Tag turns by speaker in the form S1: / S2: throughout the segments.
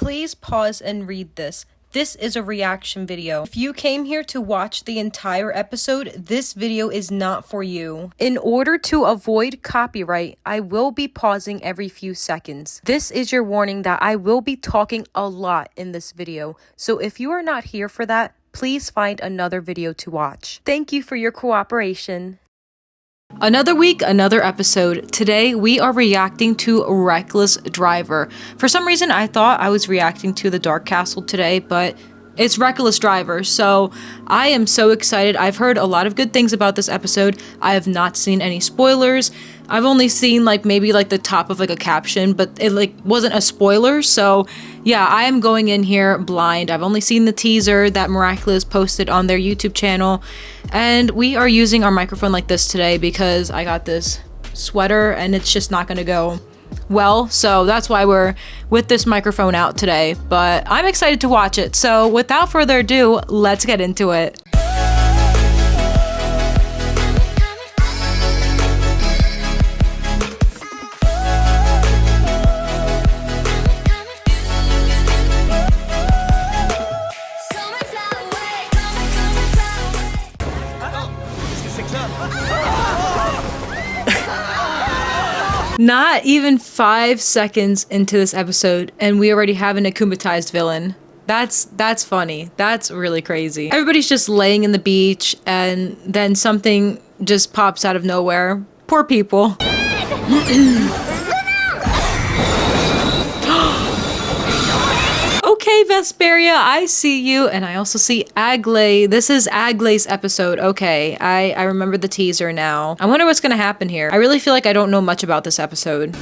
S1: Please pause and read this. This is a reaction video. If you came here to watch the entire episode, this video is not for you. In order to avoid copyright, I will be pausing every few seconds. This is your warning that I will be talking a lot in this video. So if you are not here for that, please find another video to watch. Thank you for your cooperation. Another week, another episode. Today, we are reacting to Wreckless Driver. For some reason, I thought I was reacting to the Dark Castle today, but it's Wreckless Driver, so I am so excited. I've heard a lot of good things about this episode. I have not seen any spoilers. I've only seen maybe the top of a caption, but it wasn't a spoiler, so yeah, I am going in here blind. I've only seen the teaser that Miraculous posted on their YouTube channel, and we are using our microphone like this today because I got this sweater and it's just not gonna go well, so that's why we're with this microphone out today, but I'm excited to watch it. So without further ado, let's get into it. Not even 5 seconds into this episode, and we already have an akumatized villain. That's funny. That's really crazy. Everybody's just laying in the beach, and then something just pops out of nowhere. Poor people. Okay, Vesperia, I see you, and I also see Aglaé. This is Aglaé's episode. Okay, I remember the teaser now. I wonder what's gonna happen here. I really feel like I don't know much about this episode.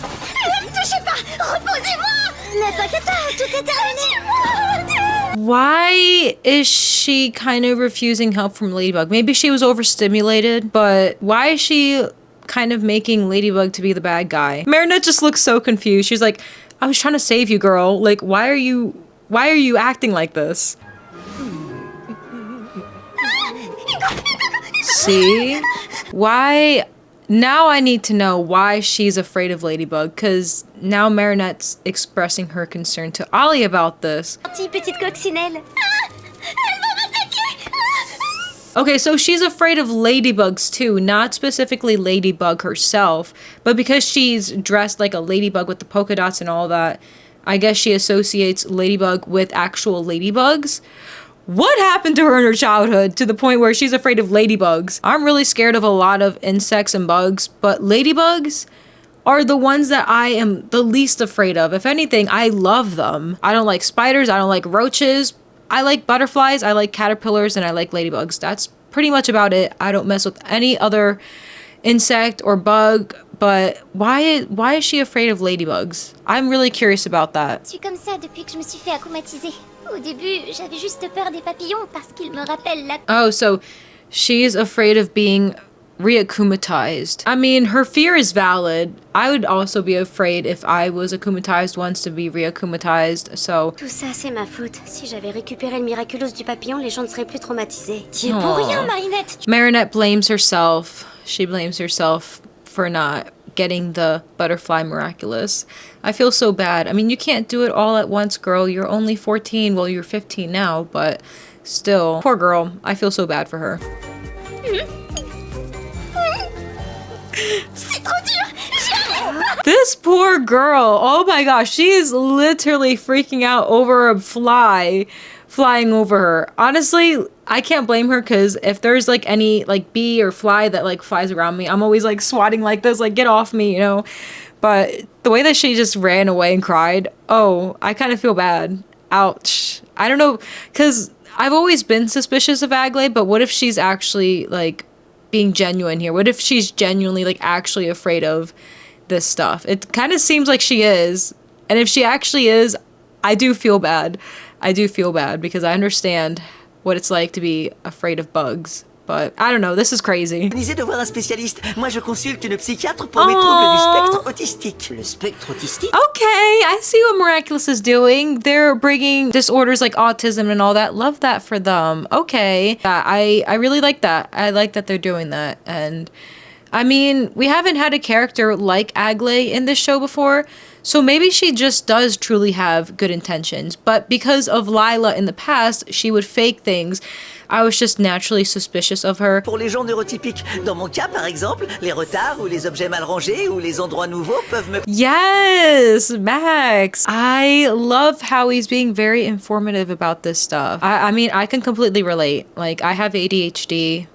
S1: Why is she kind of refusing help from Ladybug? Maybe she was overstimulated, but why is she kind of making Ladybug to be the bad guy? Marinette just looks so confused. She's like, I was trying to save you, girl. Why are you acting like this? See? Why? Now I need to know why she's afraid of Ladybug, because now Marinette's expressing her concern to Ollie about this. Okay, so she's afraid of ladybugs too, not specifically Ladybug herself, but because she's dressed like a ladybug with the polka dots and all that, I guess she associates Ladybug with actual ladybugs. What happened to her in her childhood to the point where she's afraid of ladybugs? I'm really scared of a lot of insects and bugs, but ladybugs are the ones that I am the least afraid of. If anything, I love them. I don't like spiders, I don't like roaches, I like butterflies, I like caterpillars, and I like ladybugs. That's pretty much about it. I don't mess with any other insect or bug. But why is she afraid of ladybugs? I'm really curious about that.
S2: Je suis comme ça depuis que je me suis fait akumatiser. Au début, j'avais juste peur des papillons parce qu'ils me rappellent la...
S1: Oh, so she's afraid of being reakumatized. I mean, her fear is valid. I would also be afraid if I was akumatized once to be reakumatized, so...
S2: Tout ça, c'est ma faute. Si j'avais récupéré le Miraculous du papillon, les gens ne seraient plus traumatisés. Tu es pour rien, Marinette.
S1: Marinette blames herself. She blames herself for not getting the butterfly Miraculous. I feel so bad. I mean, you can't do it all at once, girl. You're only 14. Well, you're 15 now, but still. Poor girl. I feel so bad for her. This poor girl. Oh my gosh. She is literally freaking out over a fly flying over her. Honestly, I can't blame her, because if there's any bee or fly that flies around me, I'm always swatting like this, get off me, you know. But the way that she just ran away and cried, oh, I kind of feel bad. Ouch. I don't know, because I've always been suspicious of Aglaé, but what if she's actually being genuine here? What if she's genuinely actually afraid of this stuff? It kind of seems like she is, and if she actually is, I do feel bad. I do feel bad because I understand what it's like to be afraid of bugs. But I don't know, this is crazy.
S3: De voir un spécialiste. Moi, je consulte une psychiatre pour mes troubles du spectre autistique. Le spectre autistique?
S1: Okay, I see what Miraculous is doing. They're bringing disorders like autism and all that. Love that for them. Okay, I really like that. I like that they're doing that. And I mean, we haven't had a character like Aglaé in this show before, So maybe she just does truly have good intentions, but because of Lila in the past, she would fake things. I was just naturally suspicious of her.
S3: Pour les gens neurotypiques, dans mon cas par exemple, les retards ou les objets mal rangés ou les endroits nouveaux peuvent me...
S1: Yes, Max. I love how he's being very informative about this stuff. I mean, I can completely relate. Like, I have ADHD,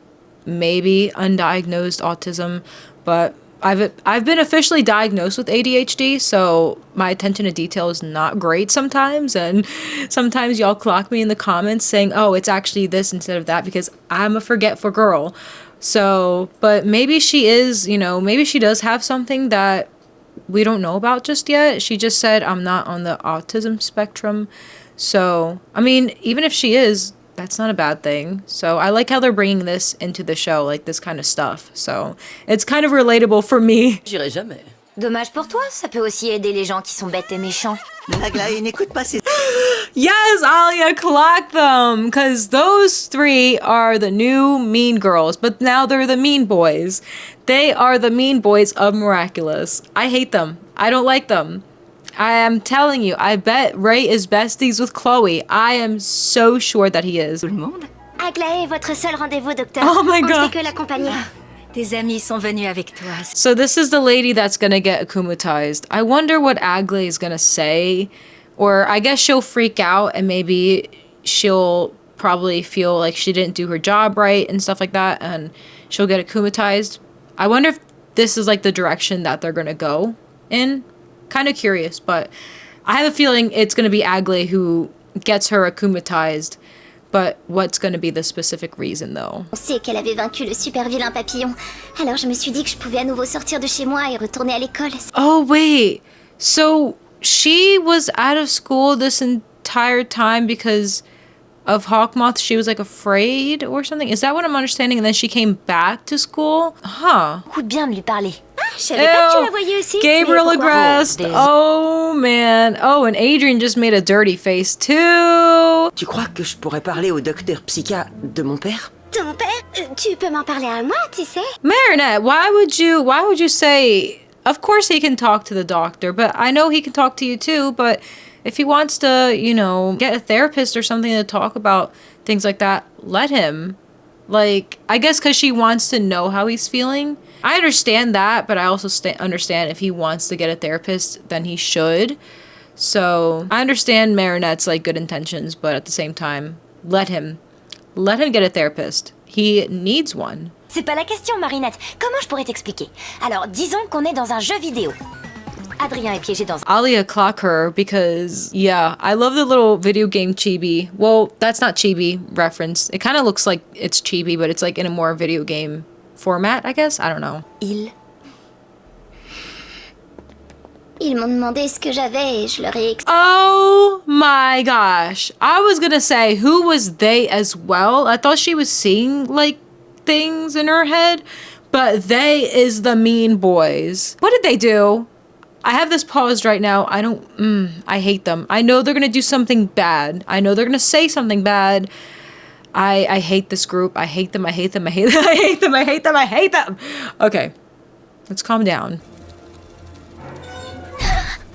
S1: maybe undiagnosed autism, but I've been officially diagnosed with ADHD, so my attention to detail is not great sometimes, and sometimes y'all clock me in the comments saying, oh, it's actually this instead of that, because I'm a forgetful girl. So, but maybe she is, you know, maybe she does have something that we don't know about just yet. She just said, I'm not on the autism spectrum. So, I mean, even if she is, that's not a bad thing. So I like how they're bringing this into the show, like this kind of stuff. So it's kind of relatable for me.
S4: J'irai jamais.
S5: Dommage pour toi, ça peut aussi aider les gens qui sont bêtes et méchants.
S3: Aglaé n'écoute pas ces...
S1: Yes, Alia, clock them, because those three are the new mean girls, but now they're the mean boys. They are the mean boys of Miraculous. I hate them. I don't like them. I am telling you, I bet Ray is besties with Chloe. I am so sure that he is.
S4: Tout le monde?
S2: Aglaé est votre seul rendez-vous, docteur.
S1: Oh my
S2: On ne
S1: God.
S2: fait que l'accompagner.
S5: Tes amis sont venus avec toi.
S1: So this is the lady that's gonna get akumatized. I wonder what Aglaé is gonna say. Or I guess she'll freak out and maybe she'll probably feel like she didn't do her job right and stuff like that, and she'll get akumatized. I wonder if this is like the direction that they're gonna go in. Kind of curious, but I have a feeling it's gonna be Aglaé who gets her akumatized. But what's gonna be the specific reason though?
S2: On sait qu'elle avait vaincu le super vilain papillon. Alors je me suis dit que je pouvais à nouveau sortir de chez moi et retourner à l'école.
S1: Oh wait, so she was out of school this entire time because of Hawkmoth? She was like afraid or something? Is that what I'm understanding? And then she came back to school? Huh.
S5: Écoute bien de lui parler.
S2: Je savais pas que tu la voyais aussi.
S1: Gabriel
S2: Mais pourquoi?
S1: aggressed. Oh man. Oh, and Adrien just made a dirty face too.
S3: Tu crois que je pourrais parler au docteur psychiatre de mon père?
S2: Ton père? Tu peux m'en parler à moi, tu sais?
S1: Marinette, why would you say, of course he can talk to the doctor, but I know he can talk to you too, but if he wants to, you know, get a therapist or something to talk about things like that, let him. Like, I guess because she wants to know how he's feeling. I understand that, but I also understand if he wants to get a therapist, then he should. So I understand Marinette's like good intentions, but at the same time, let him get a therapist. He needs one.
S5: C'est pas la question, Marinette. Comment je pourrais t'expliquer? Alors, disons qu'on est dans un jeu vidéo. Adrien est piégé dans un...
S1: Alia clock her because, yeah, I love the little video game chibi. Well, that's not chibi reference. It kind of looks like it's chibi, but it's like in a more video game format, I guess. I don't know.
S2: Ils m'ont demandé ce que j'avais et je leur ai expliqué.
S1: Oh my gosh. I was gonna say, who was they as well? I thought she was seeing, like, things in her head, but they is the mean boys. What did they do? I have this paused right now. I hate them. I know they're gonna do something bad. I know they're gonna say something bad. I hate this group. I hate them. I hate them. I hate them. I hate them. I hate them. I hate them. Okay. Let's calm down.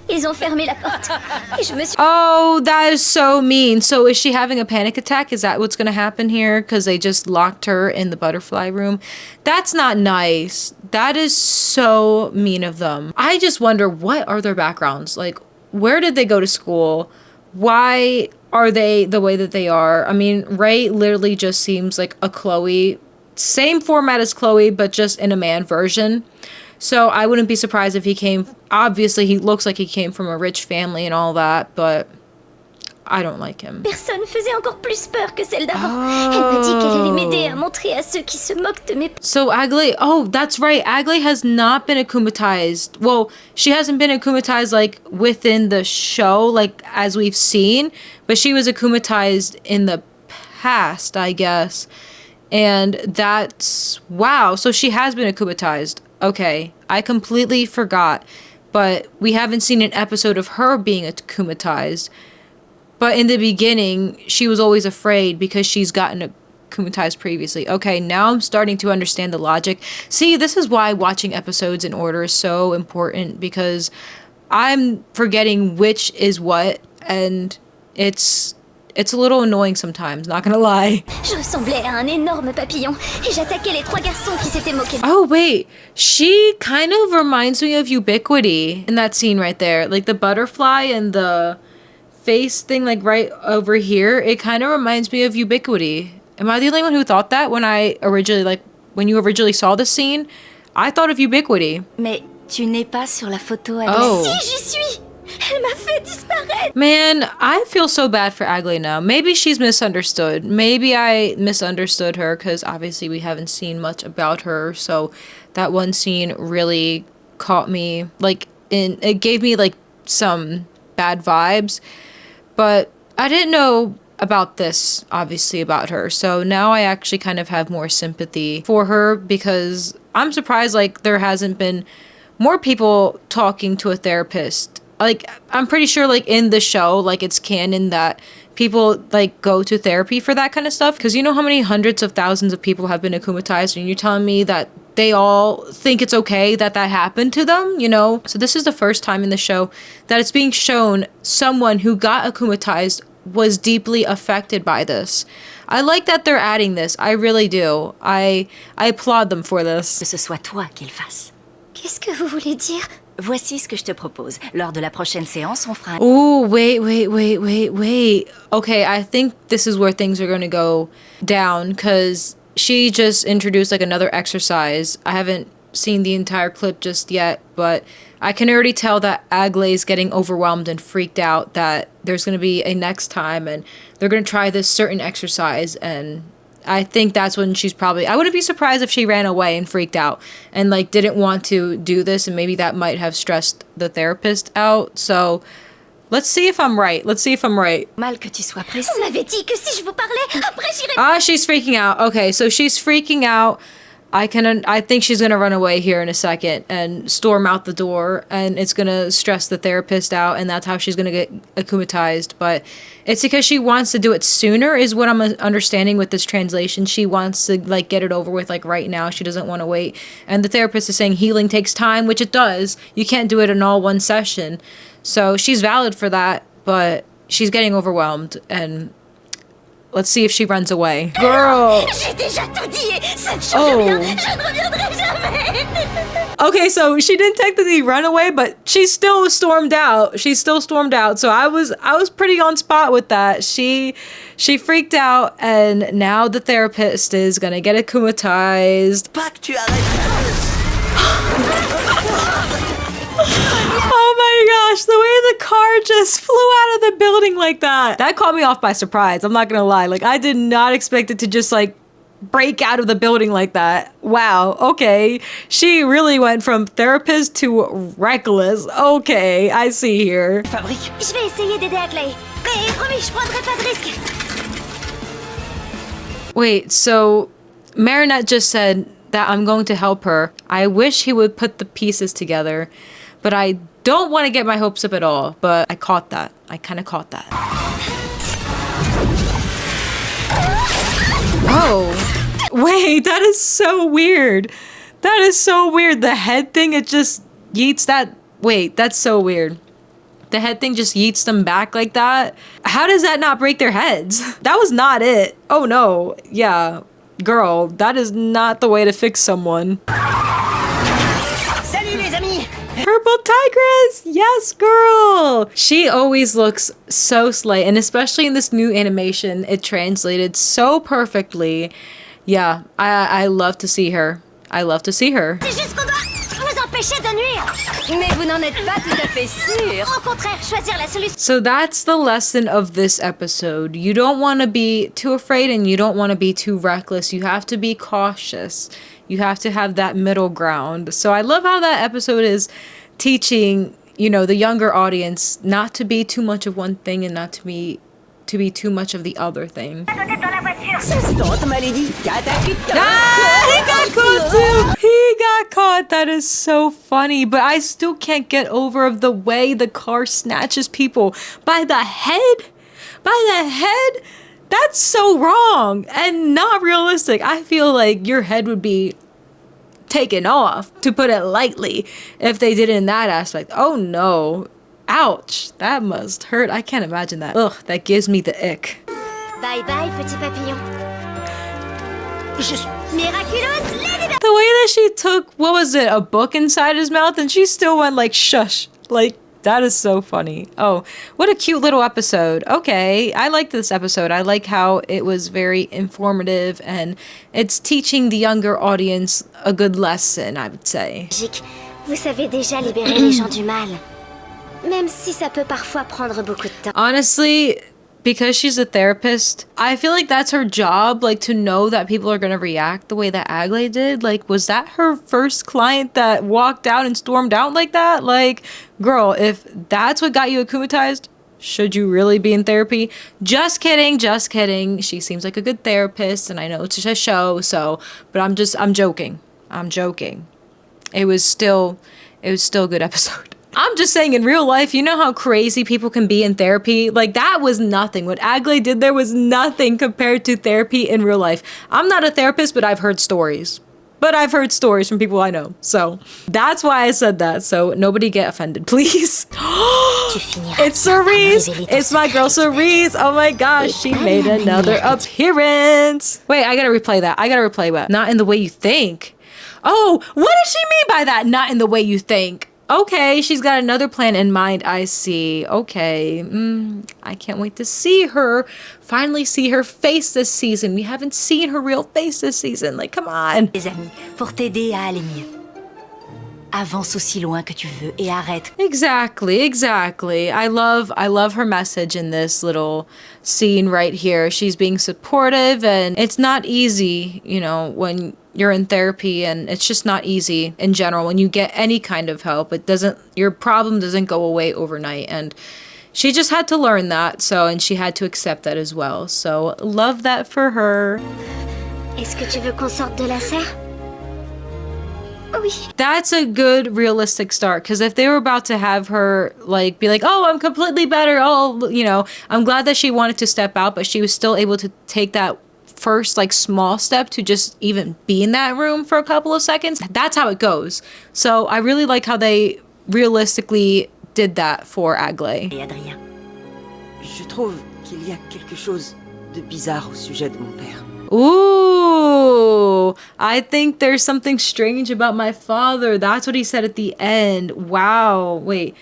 S2: Ils ont fermé la porte. Et je me suis...
S1: Oh, that is so mean. So is she having a panic attack? Is that what's going to happen here? Because they just locked her in the butterfly room. That's not nice. That is so mean of them. I just wonder, what are their backgrounds? Like, where did they go to school? Why are they the way that they are? I mean, Ray literally just seems like a Chloe. Same format as Chloe, but just in a man version. So I wouldn't be surprised if he came... Obviously, he looks like he came from a rich family and all that, but I don't like him.
S2: Personne faisait encore plus peur que celle d'avant. Elle m'a dit qu'elle allait m'aider à montrer à ceux qui se moquent de mes...
S1: So Aglaé... Oh, that's right. Aglaé has not been akumatized. Well, she hasn't been akumatized, like, within the show, like, as we've seen. But she was akumatized in the past, I guess. And that's... Wow. So she has been akumatized. Okay, I completely forgot, but we haven't seen an episode of her being akumatized. But in the beginning, she was always afraid because she's gotten akumatized previously. Okay, now I'm starting to understand the logic. See, this is why watching episodes in order is so important, because I'm forgetting which is what, and it's a little annoying sometimes, not gonna lie.
S5: Je ressemblais à un énorme papillon et j'attaquais les 3 garçons qui s'étaient moqués.
S1: Oh wait, she kind of reminds me of Ubiquity in that scene right there. Like the butterfly and the face thing like right over here, it kind of reminds me of Ubiquity. Am I the only one who thought that when when you originally saw the scene? I thought of Ubiquity.
S5: Mais tu n'es pas sur la photo, Aglaé.
S1: Oh.
S5: Si, j'y suis. Elle m'a fait disparaître.
S1: Man, I feel so bad for Aglaé now. Maybe she's misunderstood. Maybe I misunderstood her because obviously we haven't seen much about her. So that one scene really caught me, like, it gave me like some bad vibes. But I didn't know about this, obviously, about her. So now I actually kind of have more sympathy for her because I'm surprised like there hasn't been more people talking to a therapist. Like, I'm pretty sure, like, in the show, like, it's canon that people, like, go to therapy for that kind of stuff. Because you know how many hundreds of thousands of people have been akumatized, and you're telling me that they all think it's okay that that happened to them, you know? So this is the first time in the show that it's being shown someone who got akumatized was deeply affected by this. I like that they're adding this. I really do. I applaud them for this.
S5: Que ce soit toi qui le fasse.
S2: Qu'est-ce que vous voulez dire?
S5: Voici ce que je te propose. Lors de la prochaine séance, on fera un...
S1: Oh, wait. Okay, I think this is where things are going to go down because she just introduced like another exercise. I haven't seen the entire clip just yet, but I can already tell that Aglaé is getting overwhelmed and freaked out that there's going to be a next time and they're going to try this certain exercise, and I think that's when she's probably... I wouldn't be surprised if she ran away and freaked out and, like, didn't want to do this, and maybe that might have stressed the therapist out. So, let's see if I'm right.
S5: Mal que tu sois pressée.
S2: On m'avait dit que si je vous parlais, après j'irais...
S1: Ah, she's freaking out. Okay, so she's freaking out. I think she's gonna run away here in a second and storm out the door, and it's gonna stress the therapist out, and that's how she's gonna get akumatized. But it's because she wants to do it sooner, is what I'm understanding with this translation. She wants to like get it over with like right now. She doesn't want to wait. And the therapist is saying healing takes time, which it does. You can't do it in all one session. So she's valid for that, but she's getting overwhelmed, and let's see if she runs away. Girl!
S2: J'ai déjà tout dit et ça ne change rien. Je ne reviendrai jamais.
S1: Okay, so she didn't technically run away, but she still stormed out. So I was pretty on spot with that. She freaked out, and now the therapist is gonna get akumatized.
S3: Pas que tu arrêtes.
S1: Oh my gosh, the way the car just flew out of the building like that. That caught me off by surprise, I'm not gonna lie. Like, I did not expect it to just, like, break out of the building like that. Wow, okay. She really went from therapist to Wreckless. Okay, I see here.
S3: Fabrique.
S2: Je vais essayer d'aider Aglaé. Mais promis, je prendrai pas de risque.
S1: Wait, so Marinette just said that I'm going to help her. I wish he would put the pieces together, but I don't want to get my hopes up at all. But I caught that. I kind of caught that. Oh, wait, that is so weird. That is so weird. The head thing, it just yeets that. Wait, that's so weird. The head thing just yeets them back like that. How does that not break their heads? That was not it. Oh no. Yeah, girl, that is not the way to fix someone.
S3: Salut les amis.
S1: Purple Tigress! Yes, girl! She always looks so slay, and especially in this new animation, it translated so perfectly. Yeah, I love to see her. I love to see her.
S2: C'est juste qu'on doit vous empêcher de nuire.
S5: Mais vous n'en êtes pas tout à fait sûr.
S2: Au contraire, choisir la solution.
S1: So that's the lesson of this episode. You don't want to be too afraid and you don't want to be too reckless. You have to be cautious. You have to have that middle ground. So I love how that episode is teaching, you know, the younger audience not to be too much of one thing and not to be too much of the other thing.
S3: Stop, my lady.
S1: Ah, he got caught too. He got caught. That is so funny. But I still can't get over of the way the car snatches people by the head. By the head? That's so wrong and not realistic. I feel like your head would be taken off, to put it lightly, if they did it in that aspect. Oh no. Ouch. That must hurt. I can't imagine that. Ugh, that gives me the ick.
S2: Bye bye, petit papillon. Miraculous, Ladybug!
S1: The way that she took, what was it, a book inside his mouth, and she still went like, shush. Like, that is so funny. Oh, what a cute little episode. Okay, I like this episode. I like how it was very informative, and it's teaching the younger audience a good lesson, I would say.
S2: Vous savez déjà libérer les gens du mal. Même si ça peut parfois prendre beaucoup de temps.
S1: Honestly, because she's a therapist, I feel like that's her job, like to know that people are gonna react the way that Aglaé did. Like, was that her first client that walked out and stormed out like that? Like, girl, if that's what got you akumatized, should you really be in therapy? Just kidding, just kidding. She seems like a good therapist, and I know it's a show, so, but I'm joking. I'm joking. It was still a good episode. I'm just saying, in real life, you know how crazy people can be in therapy? Like, that was nothing. What Aglaé did there was nothing compared to therapy in real life. I'm not a therapist, but I've heard stories. From people I know. So, that's why I said that. So, nobody get offended, please. It's Cerise! It's my girl Cerise! Oh my gosh, she made another appearance! Wait, I gotta replay that. Not in the way you think. Oh, what does she mean by that? Not in the way you think. Okay, she's got another plan in mind, I see. Okay, I can't wait to finally see her face this season. We haven't seen her real face this season. Like, come on.
S5: Les amis, pour t'aider à aller mieux. Avance aussi loin que tu veux et arrête.
S1: Exactly. I love her message in this little scene right here. She's being supportive, and it's not easy, you know, when you're in therapy, and it's just not easy in general when you get any kind of help. Your problem doesn't go away overnight, and she just had to learn that, and she had to accept that as well. So love that for her.
S2: Est-ce que tu veux qu'on sorte de la serre? Oui.
S1: That's a good realistic start, because if they were about to have her like be like, oh, I'm completely better, oh, you know, I'm glad that she wanted to step out, but she was still able to take that first like small step to just even be in that room for a couple of seconds. That's how it goes. So I really like how they realistically did that for Aglaé.
S3: Et Adrien, je trouve qu'il y a quelque chose de bizarre au sujet de mon père.
S1: Ooh, I think there's something strange about my father. That's what he said at the end. Wow. Wait.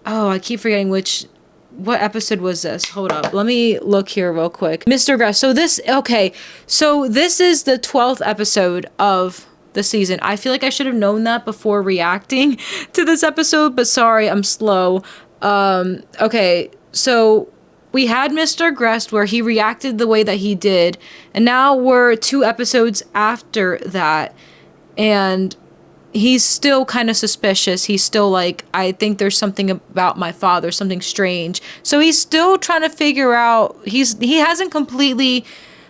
S1: Oh, I keep forgetting what episode was this? Hold up. Let me look here real quick. Mr. Grass. So this is the 12th episode of the season. I feel like I should have known that before reacting to this episode, but sorry, I'm slow. Okay. So we had Mr. Grest where he reacted the way that he did, and now we're 2 episodes after that, and he's still kind of suspicious. He's still like, I think there's something about my father, something strange. So he's still trying to figure out, he hasn't completely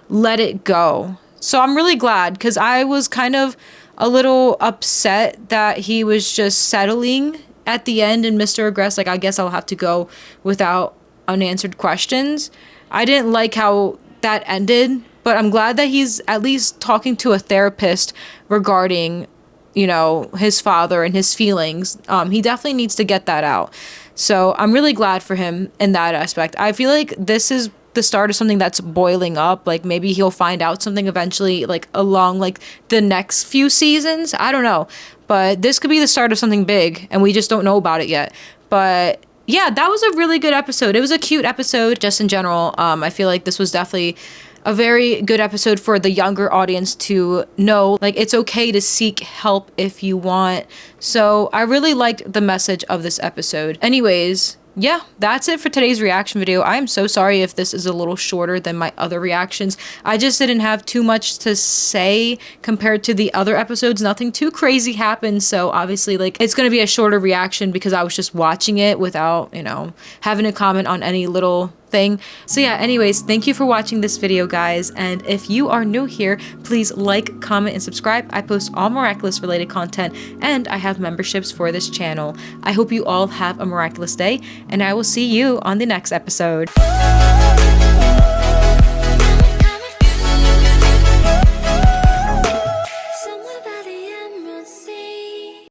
S1: let it go. So I'm really glad, because I was kind of a little upset that he was just settling at the end, and Mr. Aggress, like, I guess I'll have to go without unanswered questions. I didn't like how that ended, but I'm glad that he's at least talking to a therapist regarding, you know, his father and his feelings. He definitely needs to get that out. So I'm really glad for him in that aspect. I feel like this is the start of something that's boiling up. Like, maybe he'll find out something eventually, like along like the next few seasons. I don't know, but this could be the start of something big, and we just don't know about it yet. But yeah, that was a really good episode. It was a cute episode just in general. I feel like this was definitely a very good episode for the younger audience to know, like, it's okay to seek help if you want. So I really liked the message of this episode. Anyways, yeah, that's it for today's reaction video. I am so sorry if this is a little shorter than my other reactions. I just didn't have too much to say compared to the other episodes. Nothing too crazy happened, so obviously, like, it's gonna be a shorter reaction because I was just watching it without, you know, having to comment on any little thing. So yeah, anyways, thank you for watching this video, guys, and if you are new here, please like, comment, and subscribe. I post all Miraculous related content, and I have memberships for this channel. I hope you all have a miraculous day, and I will see you on the next episode.